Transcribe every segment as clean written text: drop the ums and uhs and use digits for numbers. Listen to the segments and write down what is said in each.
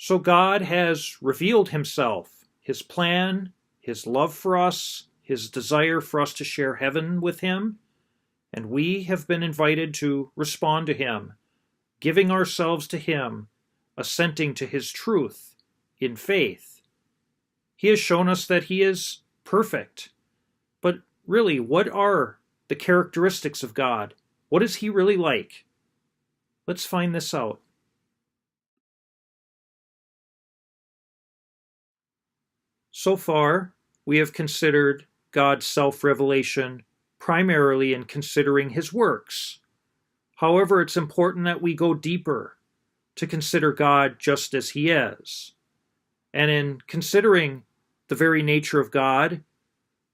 So God has revealed himself, his plan, his love for us, his desire for us to share heaven with him, and we have been invited to respond to him, giving ourselves to him, assenting to his truth in faith. He has shown us that he is perfect. But really, what are the characteristics of God? What is he really like? Let's find this out. So far, we have considered God's self-revelation primarily in considering his works. However, it's important that we go deeper to consider God just as he is. And in considering the very nature of God,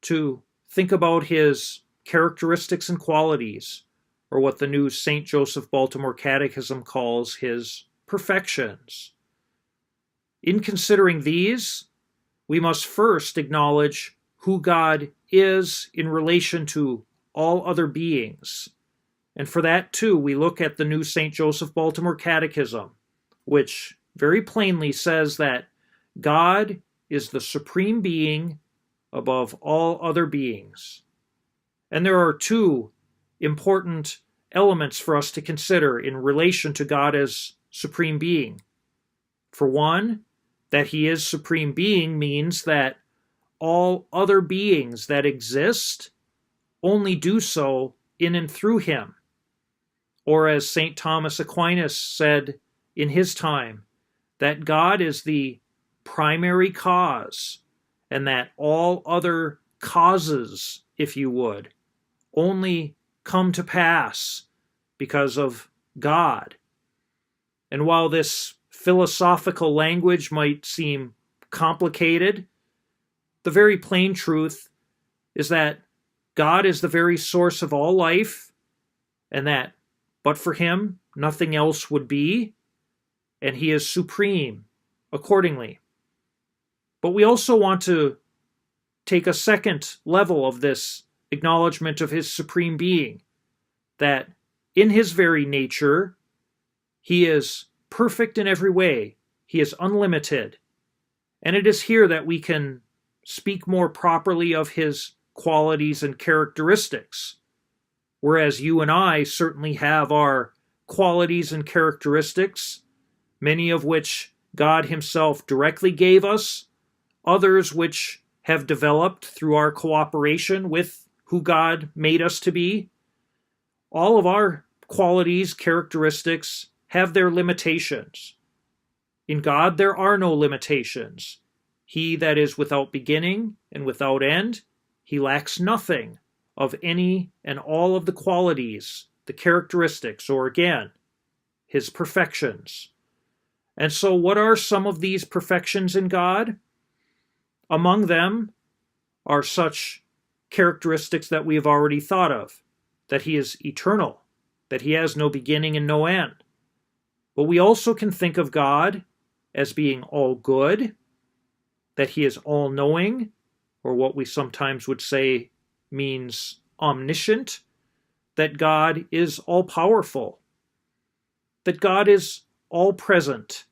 to think about his characteristics and qualities, or what the new St. Joseph Baltimore Catechism calls his perfections. In considering these, we must first acknowledge who God is in relation to all other beings. And for that, too, we look at the new St. Joseph Baltimore Catechism, which very plainly says that God is the supreme being above all other beings. And there are two important elements for us to consider in relation to God as supreme being. For one, that he is supreme being means that all other beings that exist only do so in and through him. Or as St. Thomas Aquinas said in his time, that God is the primary cause, and that all other causes, if you would, only come to pass because of God. And while this philosophical language might seem complicated, the very plain truth is that God is the very source of all life, and that but for him nothing else would be, and he is supreme accordingly. But we also want to take a second level of this acknowledgement of his supreme being, that in his very nature, he is perfect in every way, he is unlimited, and it is here that we can speak more properly of his qualities and characteristics, whereas you and I certainly have our qualities and characteristics, many of which God himself directly gave us, others which have developed through our cooperation with who God made us to be. All of our qualities, characteristics, have their limitations. In God there are no limitations. He that is without beginning and without end, he lacks nothing of any and all of the qualities, the characteristics, or again, his perfections. And so what are some of these perfections in God? Among them are such characteristics that we have already thought of, that he is eternal, that he has no beginning and no end. But we also can think of God as being all good, that he is all-knowing, or what we sometimes would say means omniscient, that God is all-powerful, that God is all-present.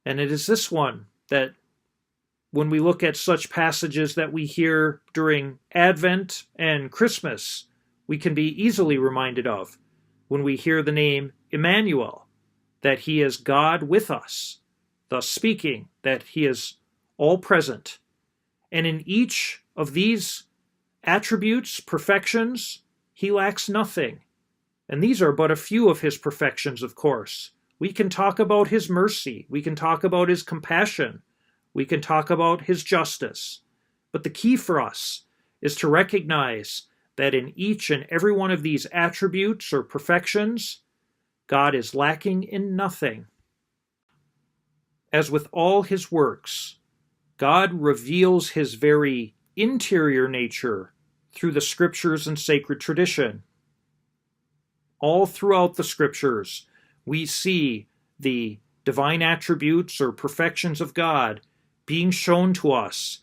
And it is this one that, when we look at such passages that we hear during Advent and Christmas, we can be easily reminded of when we hear the name Emmanuel, that he is God with us, thus speaking that he is all-present. And in each of these attributes, perfections, he lacks nothing. And these are but a few of his perfections, of course. We can talk about his mercy. We can talk about his compassion. We can talk about his justice. But the key for us is to recognize that in each and every one of these attributes or perfections, God is lacking in nothing. As with all his works, God reveals his very interior nature through the scriptures and sacred tradition. All throughout the scriptures, we see the divine attributes or perfections of God being shown to us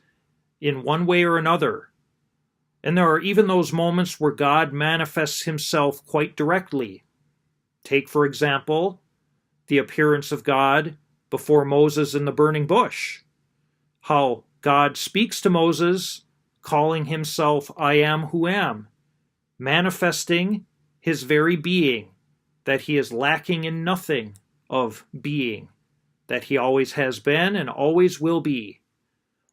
in one way or another. And there are even those moments where God manifests himself quite directly. Take, for example, the appearance of God before Moses in the burning bush. How God speaks to Moses, calling himself I am who am, manifesting his very being, that he is lacking in nothing of being, that he always has been and always will be.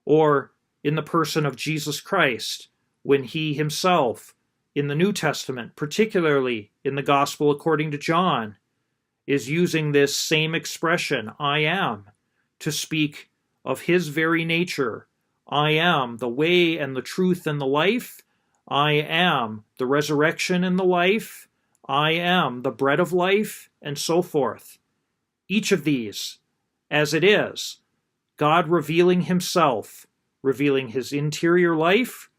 Or in the person of Jesus Christ, when he himself, in the New Testament, particularly in the Gospel according to John, is using this same expression, I am, to speak of his very nature. I am the way and the truth and the life. I am the resurrection and the life. I am the bread of life, and so forth. Each of these, as it is, God revealing himself, revealing his interior life,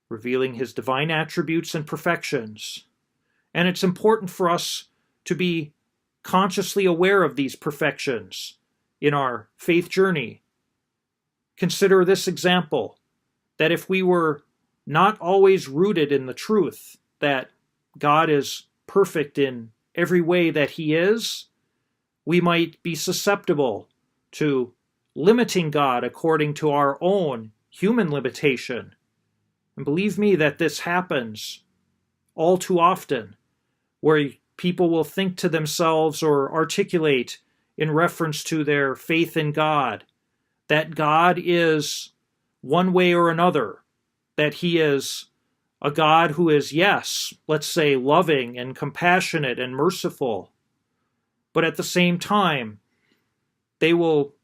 revealing his divine attributes and perfections. And it's important for us to be consciously aware of these perfections in our faith journey. Consider this example, that if we were not always rooted in the truth that God is perfect in every way that he is, we might be susceptible to limiting God according to our own human limitation. And believe me that this happens all too often, where people will think to themselves or articulate in reference to their faith in God that God is one way or another, that he is a God who is, yes, let's say, loving and compassionate and merciful, but at the same time, they will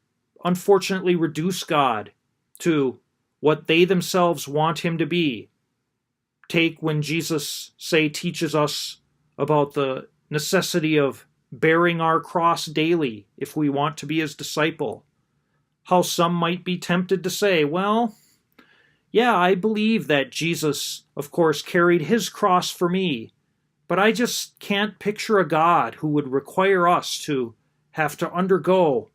unfortunately reduce God to what they themselves want him to be. Take when Jesus, say, teaches us about the necessity of bearing our cross daily if we want to be his disciple. How some might be tempted to say, well, yeah, I believe that Jesus, of course, carried his cross for me, but I just can't picture a God who would require us to have to undergo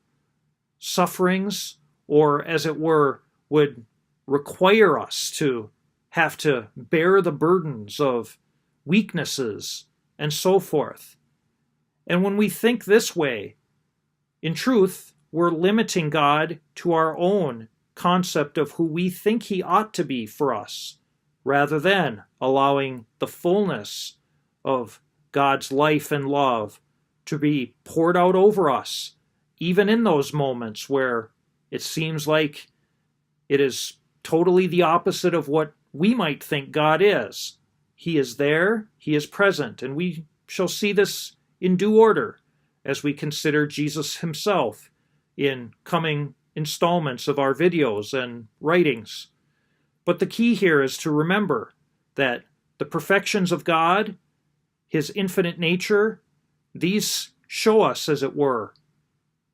sufferings, or as it were, would require us to have to bear the burdens of weaknesses and so forth. And when we think this way, in truth, we're limiting God to our own concept of who we think he ought to be for us, rather than allowing the fullness of God's life and love to be poured out over us, even in those moments where it seems like it is totally the opposite of what we might think God is. He is there, he is present, and we shall see this in due order as we consider Jesus himself in coming installments of our videos and writings. But the key here is to remember that the perfections of God, his infinite nature, these show us, as it were,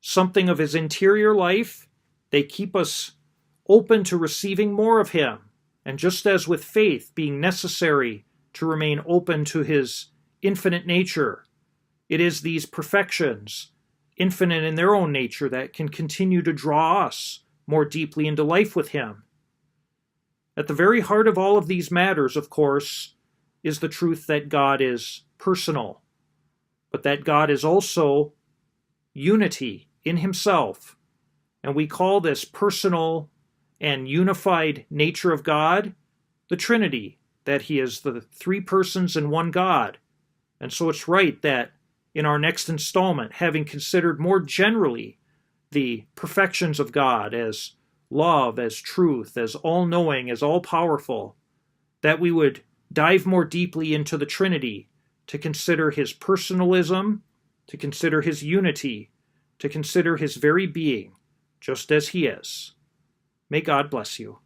something of his interior life. They keep us open to receiving more of him. And just as with faith being necessary to remain open to his infinite nature, it is these perfections, infinite in their own nature, that can continue to draw us more deeply into life with him. At the very heart of all of these matters, of course, is the truth that God is personal, but that God is also unity in himself. And we call this personal and unified nature of God the Trinity, that he is the three persons in one God. And so it's right that in our next installment, having considered more generally the perfections of God as love, as truth, as all-knowing, as all-powerful, that we would dive more deeply into the Trinity to consider his personalism, to consider his unity, to consider his very being, just as he is. May God bless you.